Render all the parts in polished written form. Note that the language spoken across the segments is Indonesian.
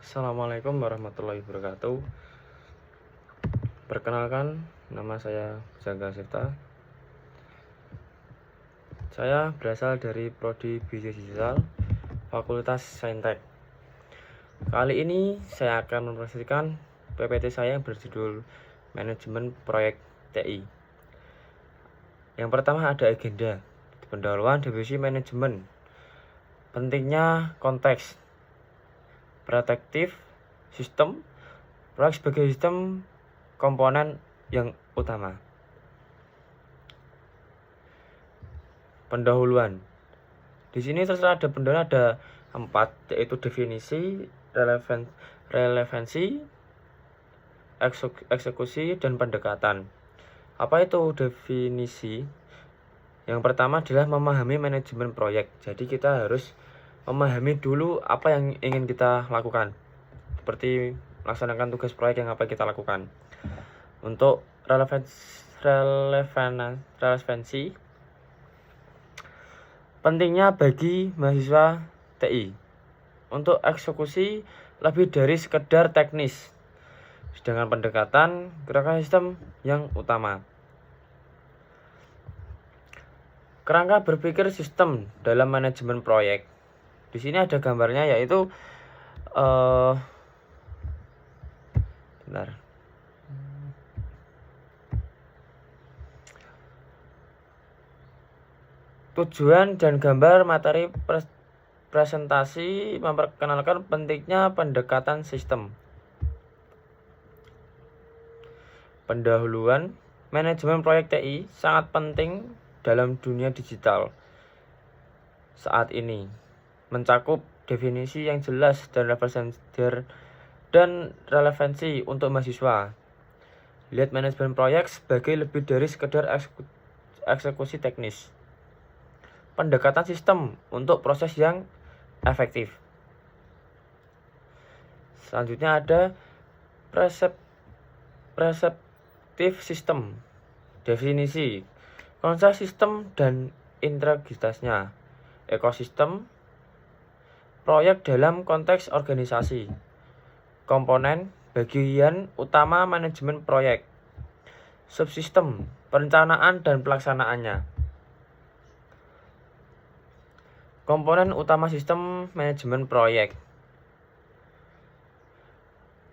Assalamualaikum warahmatullahi wabarakatuh. Perkenalkan, nama saya Jangga Sifta. Saya berasal dari Prodi Bisnis Digital, Fakultas Saintek. Kali ini saya akan mempresentasikan PPT saya yang berjudul Manajemen Proyek TI. Yang pertama ada agenda, pendahuluan definisi manajemen, pentingnya konteks, perspektif sistem, proyek sebagai sistem komponen yang utama. Pendahuluan. Di sini terserah ada pendahuluan ada 4, yaitu definisi, relevansi, eksekusi, dan pendekatan. Apa itu definisi? Yang pertama adalah memahami manajemen proyek. Jadi kita harus memahami dulu apa yang ingin kita lakukan. Seperti melaksanakan tugas proyek yang apa kita lakukan. Untuk relevansi, pentingnya bagi mahasiswa TI. Untuk eksekusi lebih dari sekedar teknis. Sedangkan pendekatan gerakan sistem yang utama. Kerangka berpikir sistem dalam manajemen proyek. Di sini ada gambarnya yaitu tujuan dan gambar materi presentasi memperkenalkan pentingnya pendekatan sistem. Pendahuluan, manajemen proyek TI sangat penting dalam dunia digital saat ini, mencakup definisi yang jelas dan relevansi untuk mahasiswa. Lihat manajemen proyek sebagai lebih dari sekedar eksekusi teknis. Pendekatan sistem untuk proses yang efektif. Selanjutnya ada perspektif sistem. Definisi, konsep sistem dan integritasnya. Ekosistem proyek dalam konteks organisasi. Komponen bagian utama manajemen proyek. Subsistem perencanaan dan pelaksanaannya. Komponen utama sistem manajemen proyek.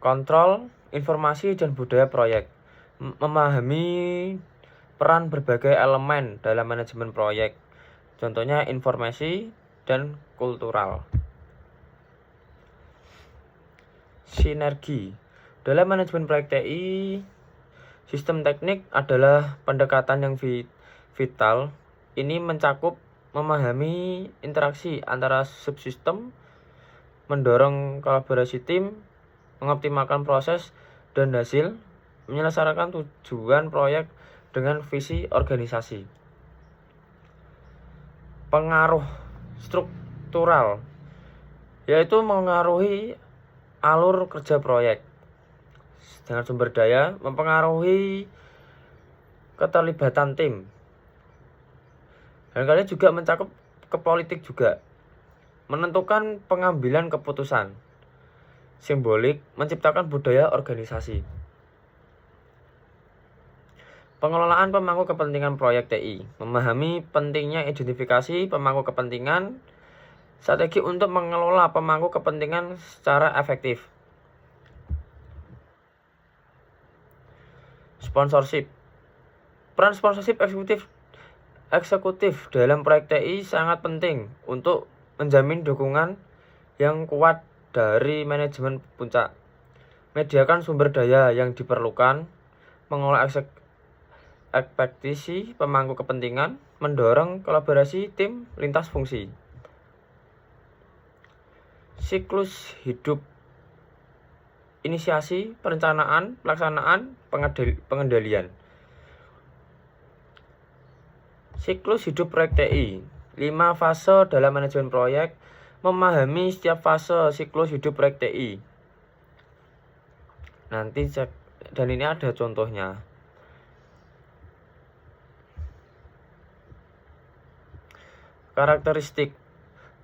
Kontrol, informasi, dan budaya proyek. Memahami peran berbagai elemen dalam manajemen proyek. Contohnya informasi dan kultural. Sinergi. Dalam manajemen proyek TI, sistem teknik adalah pendekatan yang vital. Ini mencakup memahami interaksi antara subsistem, mendorong kolaborasi tim, mengoptimalkan proses dan hasil, menyelesaikan tujuan proyek dengan visi organisasi. Pengaruh struktural, yaitu mengaruhi alur kerja proyek. Dengan sumber daya, mempengaruhi keterlibatan tim. Dan kalian juga mencakup ke politik juga. Menentukan pengambilan keputusan. Simbolik, menciptakan budaya organisasi. Pengelolaan pemangku kepentingan proyek TI. Memahami pentingnya identifikasi pemangku kepentingan, strategi untuk mengelola pemangku kepentingan secara efektif. Sponsorship. Peran sponsorship eksekutif dalam proyek TI sangat penting untuk menjamin dukungan yang kuat dari manajemen puncak. Mediakan sumber daya yang diperlukan, mengolah ekspektasi pemangku kepentingan, mendorong kolaborasi tim lintas fungsi. Siklus hidup, inisiasi, perencanaan, pelaksanaan, pengendalian. Siklus hidup proyek TI. 5 fase dalam manajemen proyek. Memahami setiap fase siklus hidup proyek TI. Nanti cek, dan ini ada contohnya. Karakteristik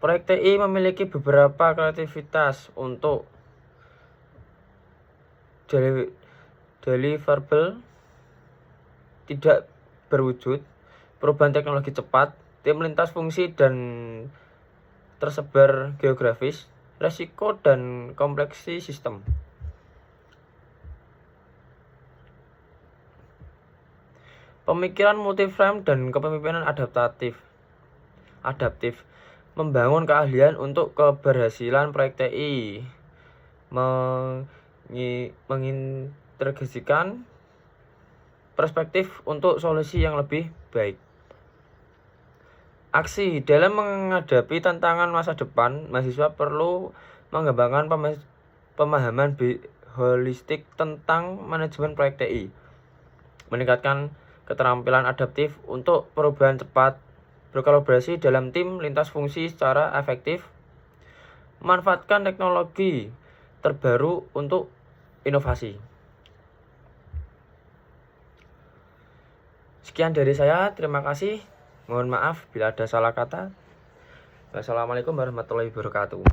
proyek TI memiliki beberapa kreativitas untuk deliverable tidak berwujud, perubahan teknologi cepat, tim lintas fungsi dan tersebar geografis, resiko dan kompleksi sistem. Pemikiran multiframe dan kepemimpinan adaptif, membangun keahlian untuk keberhasilan proyek TI, mengintegrasikan perspektif untuk solusi yang lebih baik. Aksi dalam menghadapi tantangan masa depan, mahasiswa perlu mengembangkan pemahaman holistik tentang manajemen proyek TI, meningkatkan keterampilan adaptif untuk perubahan cepat, berkolaborasi dalam tim lintas fungsi secara efektif, memanfaatkan teknologi terbaru untuk inovasi. Sekian dari saya, terima kasih. Mohon maaf bila ada salah kata. Wassalamualaikum warahmatullahi wabarakatuh.